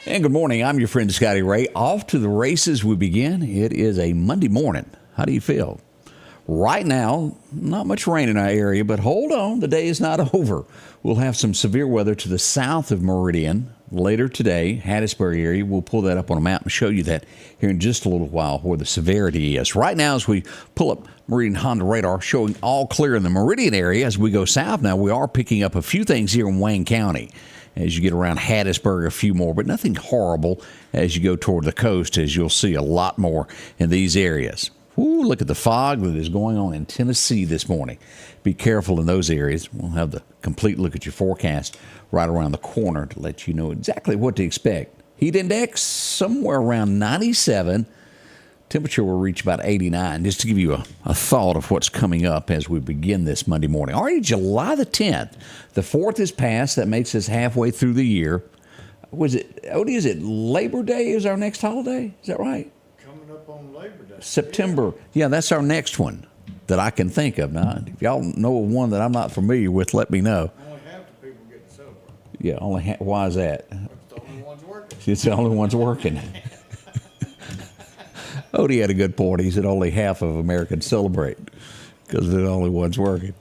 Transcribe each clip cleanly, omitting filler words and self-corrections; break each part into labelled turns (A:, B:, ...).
A: And good morning. I'm your friend Scotty Ray. Off to the races we begin. It is a Monday morning. How do you feel? Right now, not much rain in our area, but hold on. The day is not over. We'll have some severe weather to the south of Meridian later today. Hattiesburg area. We'll pull that up on a map and show you that here in just a little while where the severity is. Right now, as we pull up Meridian Honda radar, showing all clear in the Meridian area. As we go south now, we are picking up a few things here in Wayne County. As you get around Hattiesburg, a few more, but nothing horrible as you go toward the coast, as you'll see a lot more in these areas. Ooh, look at the fog that is going on in Tennessee this morning. Be careful in those areas. We'll have the complete look at your forecast right around the corner to let you know exactly what to expect. Heat index somewhere around 97. Temperature will reach about 89, just to give you a thought of what's coming up as we begin this Monday morning. Already July the 10th. The 4th is passed. That makes us halfway through the year. Was it, Odie, is it Labor Day is our next holiday? Is that right?
B: Coming up on Labor Day.
A: September. Yeah, that's our next one that I can think of. Now, if y'all know of one that I'm not familiar with, let me know.
B: Only half the people get to celebrate.
A: Yeah, why is that?
B: It's the only ones working.
A: It's the only ones working. Odie had a good point. He said only half of Americans celebrate because they're the only ones working.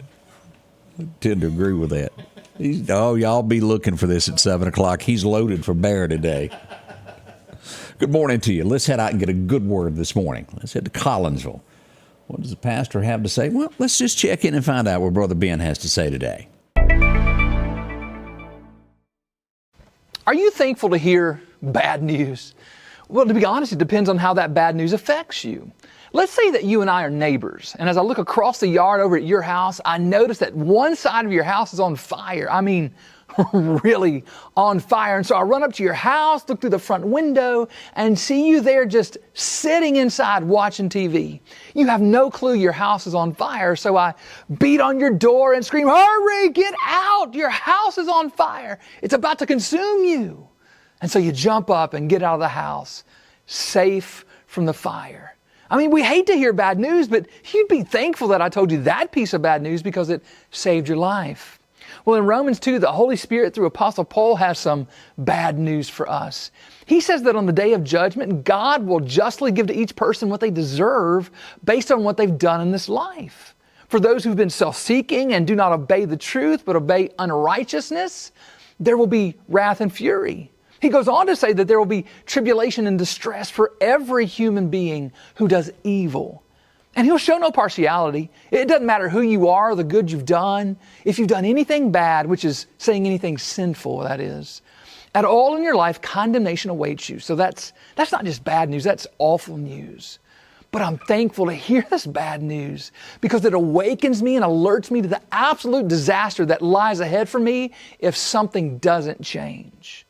A: I tend to agree with that. Y'all be looking for this at 7 o'clock. He's loaded for bear today. Good morning to you. Let's head out and get a good word this morning. Let's head to Collinsville. What does the pastor have to say? Well, let's just check in and find out what Brother Ben has to say today.
C: Are you thankful to hear bad news? Well, to be honest, it depends on how that bad news affects you. Let's say that you and I are neighbors, and as I look across the yard over at your house, I notice that one side of your house is on fire. I mean, really on fire. And so I run up to your house, look through the front window, and see you there just sitting inside watching TV. You have no clue your house is on fire, so I beat on your door and scream, "Hurry, get out! Your house is on fire. It's about to consume you." And so you jump up and get out of the house, safe from the fire. I mean, we hate to hear bad news, but you'd be thankful that I told you that piece of bad news because it saved your life. Well, in Romans 2, the Holy Spirit through Apostle Paul has some bad news for us. He says that on the day of judgment, God will justly give to each person what they deserve based on what they've done in this life. For those who've been self-seeking and do not obey the truth but obey unrighteousness, there will be wrath and fury. He goes on to say that there will be tribulation and distress for every human being who does evil. And he'll show no partiality. It doesn't matter who you are, the good you've done. If you've done anything bad, which is saying anything sinful, that is, at all in your life, condemnation awaits you. So that's not just bad news, that's awful news. But I'm thankful to hear this bad news because it awakens me and alerts me to the absolute disaster that lies ahead for me if something doesn't change.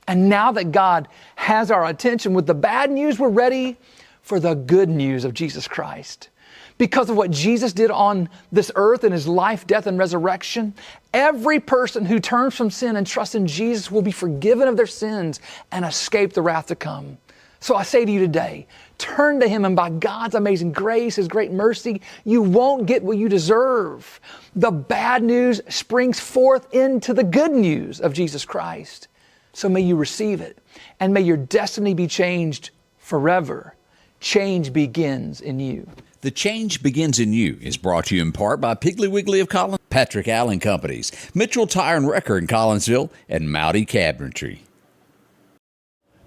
C: And now that God has our attention with the bad news, we're ready for the good news of Jesus Christ. Because of what Jesus did on this earth in his life, death, and resurrection, every person who turns from sin and trusts in Jesus will be forgiven of their sins and escape the wrath to come. So I say to you today, turn to him, and by God's amazing grace, his great mercy, you won't get what you deserve. The bad news springs forth into the good news of Jesus Christ. So may you receive it, and may your destiny be changed forever. Change begins in you.
A: The Change Begins in You is brought to you in part by Piggly Wiggly of Collins, Patrick Allen Companies, Mitchell Tire and Wrecker in Collinsville, and Mowdy Cabinetry.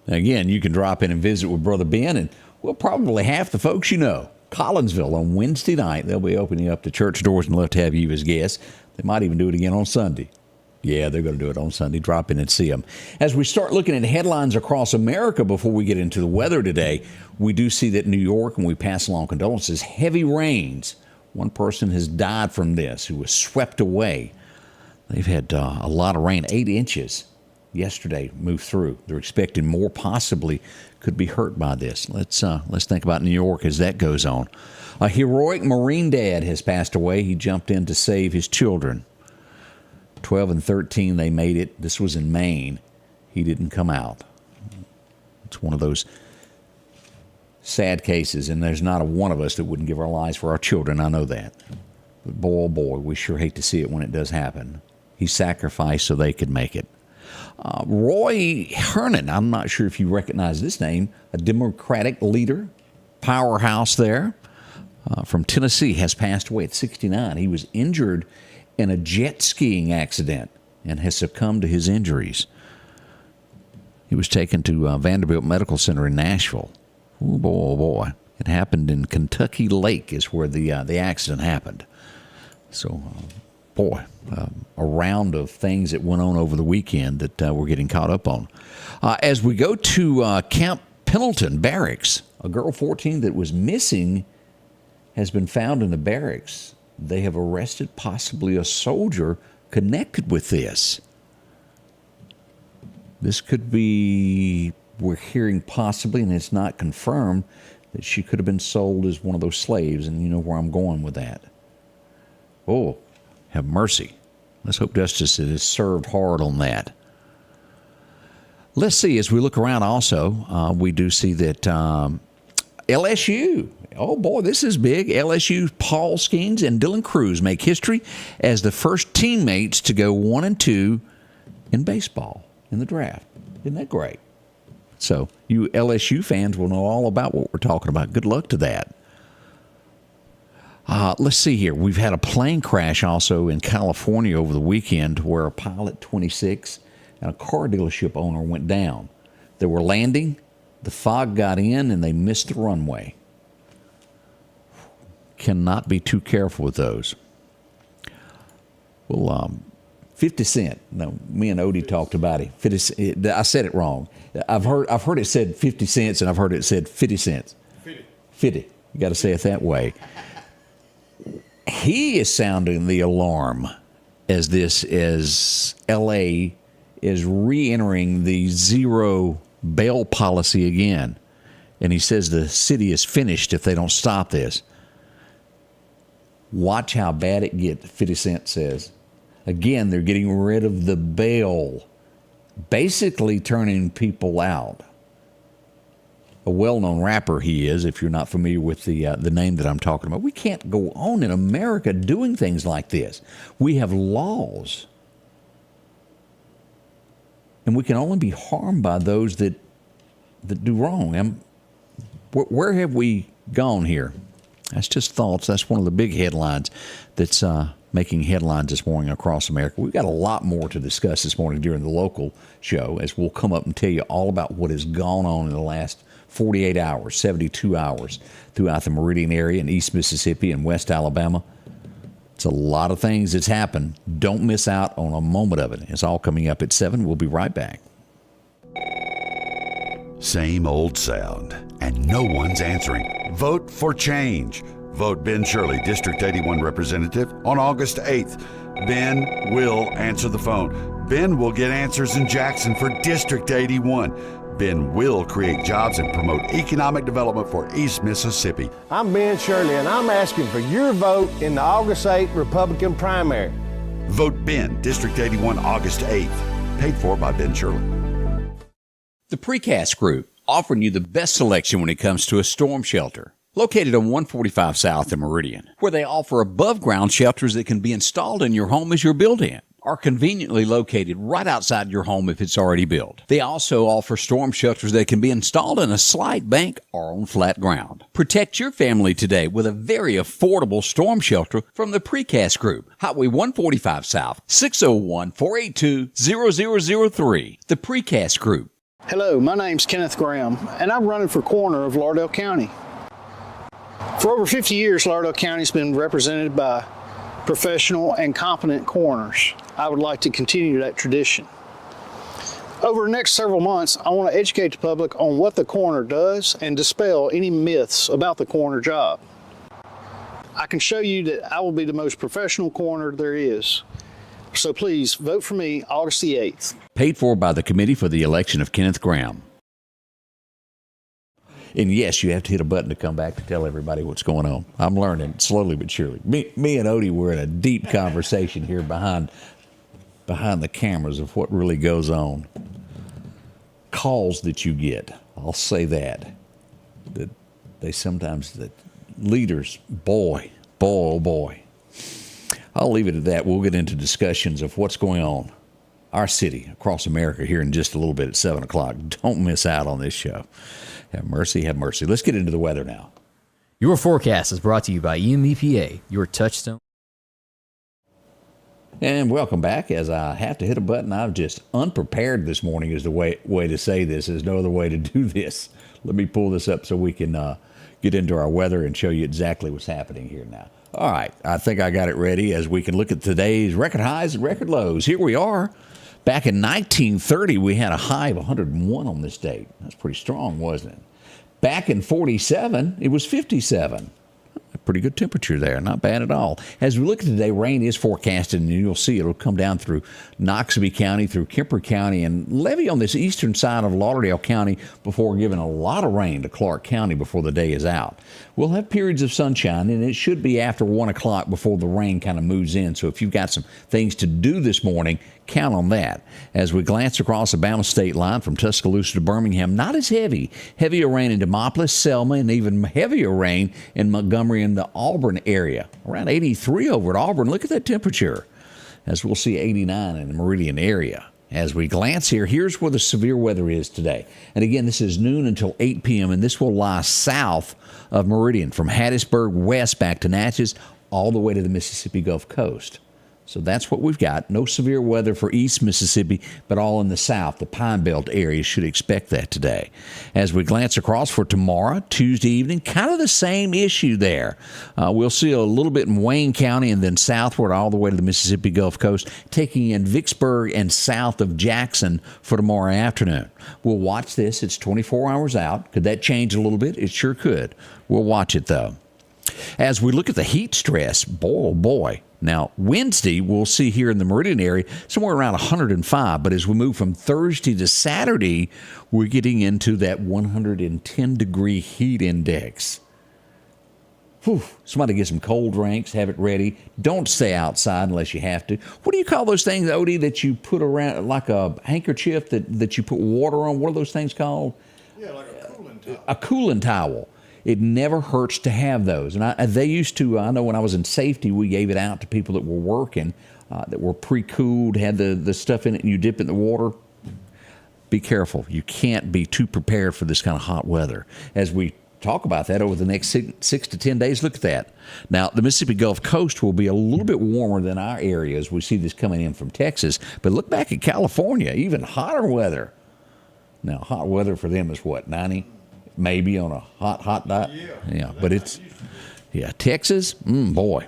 A: Again, you can drop in and visit with Brother Ben, and well, probably half the folks you know. Collinsville on Wednesday night, they'll be opening up the church doors and love to have you as guests. They might even do it again on Sunday. Yeah, they're going to do it on Sunday. Drop in and see them. As we start looking at headlines across America before we get into the weather today, we do see that New York, and we pass along condolences, heavy rains. One person has died from this who was swept away. They've had a lot of rain, 8 inches yesterday moved through. They're expecting more, possibly could be hurt by this. Let's think about New York as that goes on. A heroic Marine dad has passed away. He jumped in to save his children. 12 and 13, they made it. This was in Maine. He didn't come out. It's one of those sad cases, and there's not a one of us that wouldn't give our lives for our children. I know that. But boy, oh boy, we sure hate to see it when it does happen. He sacrificed so they could make it. Roy Hernan, I'm not sure if you recognize this name, a Democratic leader, powerhouse there from Tennessee, has passed away at 69. He was injured in a jet skiing accident and has succumbed to his injuries. He was taken to Vanderbilt Medical Center in Nashville. Oh, boy, oh, boy. It happened in Kentucky Lake is where the accident happened. So, a round of things that went on over the weekend that we're getting caught up on. As we go to Camp Pendleton Barracks, a girl 14 that was missing has been found in the barracks. They have arrested possibly a soldier connected with this. This could be, we're hearing possibly, and it's not confirmed, that she could have been sold as one of those slaves, and you know where I'm going with that. Oh, have mercy. Let's hope justice is served hard on that. Let's see, as we look around also, we do see that LSU, oh boy, this is big. LSU Paul Skeens and Dylan Cruz make history as the first teammates to go 1-2 in baseball in the draft. Isn't that great? So you LSU fans will know all about what we're talking about. Good luck to that. Let's see here. We've had a plane crash also in California over the weekend where a Pilot 26 and a car dealership owner went down. They were landing, the fog got in, and they missed the runway. Cannot be too careful with those. Well, 50 Cent. No, me and Odie talked about it. I said it wrong. I've heard it said 50 cents, and I've heard it said 50 cents. 50. You got to say it that way. He is sounding the alarm as L.A. is re-entering the zero bail policy again. And he says the city is finished if they don't stop this. Watch how bad it gets, 50 Cent says. Again, they're getting rid of the bail, basically turning people out. A well-known rapper he is, if you're not familiar with the name that I'm talking about. We can't go on in America doing things like this. We have laws. And we can only be harmed by those that do wrong. Where have we gone here? That's just thoughts. That's one of the big headlines that's making headlines this morning across America. We've got a lot more to discuss this morning during the local show, as we'll come up and tell you all about what has gone on in the last 48 hours, 72 hours throughout the Meridian area in East Mississippi and West Alabama. It's a lot of things that's happened. Don't miss out on a moment of it. It's all coming up at 7. We'll be right back.
D: Same old sound, and no one's answering. Vote for change. Vote Ben Shirley, District 81 representative, on August 8th. Ben will answer the phone. Ben will get answers in Jackson for District 81. Ben will create jobs and promote economic development for East Mississippi.
E: I'm Ben Shirley, and I'm asking for your vote in the August 8th Republican primary.
D: Vote Ben, District 81, August 8th. Paid for by Ben Shirley.
A: The Precast Group, offering you the best selection when it comes to a storm shelter. Located on 145 South in Meridian, where they offer above-ground shelters that can be installed in your home as you're built in, are conveniently located right outside your home if it's already built. They also offer storm shelters that can be installed in a slight bank or on flat ground. Protect your family today with a very affordable storm shelter from the Precast Group. Highway 145 South, 601-482-0003. The Precast Group.
F: Hello, my name's Kenneth Graham, and I'm running for coroner of Lauderdale County. For over 50 years, Lauderdale County's been represented by professional and competent coroners. I would like to continue that tradition. Over the next several months, I want to educate the public on what the coroner does and dispel any myths about the coroner job. I can show you that I will be the most professional coroner there is. So please vote for me August the 8th.
A: Paid for by the Committee for the Election of Kenneth Graham. And yes, you have to hit a button to come back to tell everybody what's going on. I'm learning slowly but surely. Me and Odie were in a deep conversation here behind the cameras of what really goes on. Calls that you get, I'll say that they sometimes, that leaders, boy, oh boy. I'll leave it at that. We'll get into discussions of what's going on our city across America here in just a little bit at 7 o'clock. Don't miss out on this show. Have mercy, have mercy. Let's get into the weather now.
G: Your forecast is brought to you by EMEPA, your touchstone.
A: And welcome back. As I have to hit a button, I'm just unprepared this morning is the way to say this. There's no other way to do this. Let me pull this up so we can get into our weather and show you exactly what's happening here now. All right, I think I got it ready as we can look at today's record highs and record lows. Here we are. Back in 1930, we had a high of 101 on this date. That's pretty strong, wasn't it? Back in 47, it was 57. A pretty good temperature there, not bad at all. As we look at today, rain is forecasted, and you'll see it'll come down through Noxubee County, through Kemper County, and levy on this eastern side of Lauderdale County before giving a lot of rain to Clark County before the day is out. We'll have periods of sunshine, and it should be after 1 o'clock before the rain kind of moves in. So if you've got some things to do this morning, count on that. As we glance across the Bama state line from Tuscaloosa to Birmingham, not as heavy. Heavier rain in Demopolis, Selma, and even heavier rain in Montgomery and the Auburn area. Around 83 over at Auburn. Look at that temperature. As we'll see 89 in the Meridian area. As we glance here, here's where the severe weather is today. And again, this is noon until 8 p.m., and this will lie south of Meridian from Hattiesburg west back to Natchez all the way to the Mississippi Gulf Coast. So that's what we've got. No severe weather for East Mississippi, but all in the south. The Pine Belt area should expect that today. As we glance across for tomorrow, Tuesday evening, kind of the same issue there. We'll see a little bit in Wayne County and then southward all the way to the Mississippi Gulf Coast, taking in Vicksburg and south of Jackson for tomorrow afternoon. We'll watch this. It's 24 hours out. Could that change a little bit? It sure could. We'll watch it, though. As we look at the heat stress, boy, oh boy. Now, Wednesday, we'll see here in the Meridian area somewhere around 105. But as we move from Thursday to Saturday, we're getting into that 110-degree heat index. Whew. Somebody get some cold drinks, have it ready. Don't stay outside unless you have to. What do you call those things, Odie, that you put around, like a handkerchief that you put water on? What are those things called?
B: Yeah, like a cooling towel.
A: A cooling towel. It never hurts to have those. And they used to, I know when I was in safety, we gave it out to people that were working, that were pre-cooled, had the stuff in it, and you dip it in the water. Be careful. You can't be too prepared for this kind of hot weather. As we talk about that over the next 6 to 10 days, look at that. Now, the Mississippi Gulf Coast will be a little bit warmer than our areas. We see this coming in from Texas. But look back at California, even hotter weather. Now, hot weather for them is what, 90? Maybe on a hot night. Yeah, but it's, Texas, boy,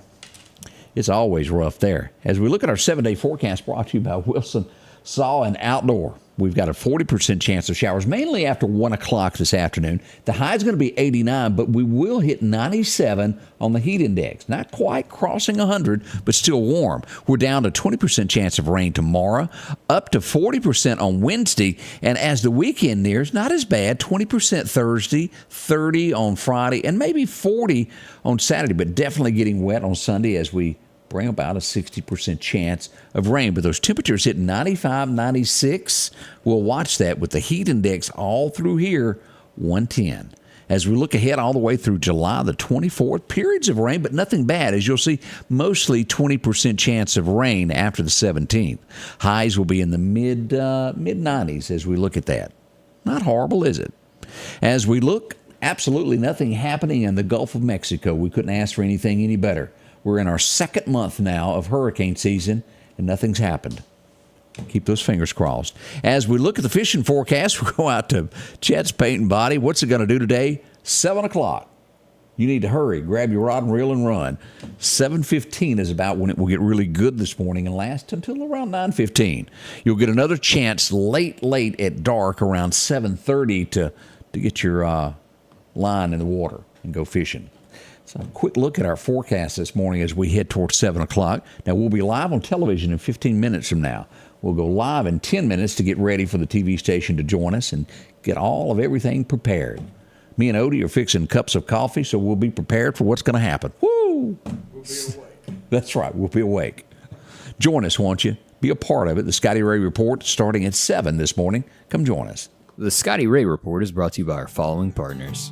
A: it's always rough there. As we look at our 7-day forecast brought to you by Wilson Saw and Outdoor, we've got a 40% chance of showers, mainly after 1 o'clock this afternoon. The high is going to be 89, but we will hit 97 on the heat index. Not quite crossing 100, but still warm. We're down to 20% chance of rain tomorrow, up to 40% on Wednesday, and as the weekend nears, not as bad, 20% Thursday, 30 on Friday, and maybe 40 on Saturday, but definitely getting wet on Sunday as we bring about a 60% chance of rain. But those temperatures hit 95, 96. We'll watch that with the heat index all through here, 110. As we look ahead all the way through July the 24th, periods of rain, but nothing bad. As you'll see, mostly 20% chance of rain after the 17th. Highs will be in the mid-90s as we look at that. Not horrible, is it? As we look, absolutely nothing happening in the Gulf of Mexico. We couldn't ask for anything any better. We're in our second month now of hurricane season, and nothing's happened. Keep those fingers crossed. As we look at the fishing forecast, we'll go out to Chet's Paint and Body. What's it going to do today? 7 o'clock. You need to hurry. Grab your rod and reel and run. 7:15 is about when it will get really good this morning and last until around 9:15. You'll get another chance late at dark around 7:30 to get your line in the water and go fishing. So a quick look at our forecast this morning as we head towards 7 o'clock. Now, we'll be live on television in 15 minutes from now. We'll go live in 10 minutes to get ready for the TV station to join us and get all of everything prepared. Me and Odie are fixing cups of coffee, so we'll be prepared for what's going to happen. Woo!
B: We'll be awake.
A: That's right. We'll be awake. Join us, won't you? Be a part of it. The Scotty Ray Report starting at 7 this morning. Come join us.
G: The Scotty Ray Report is brought to you by our following partners: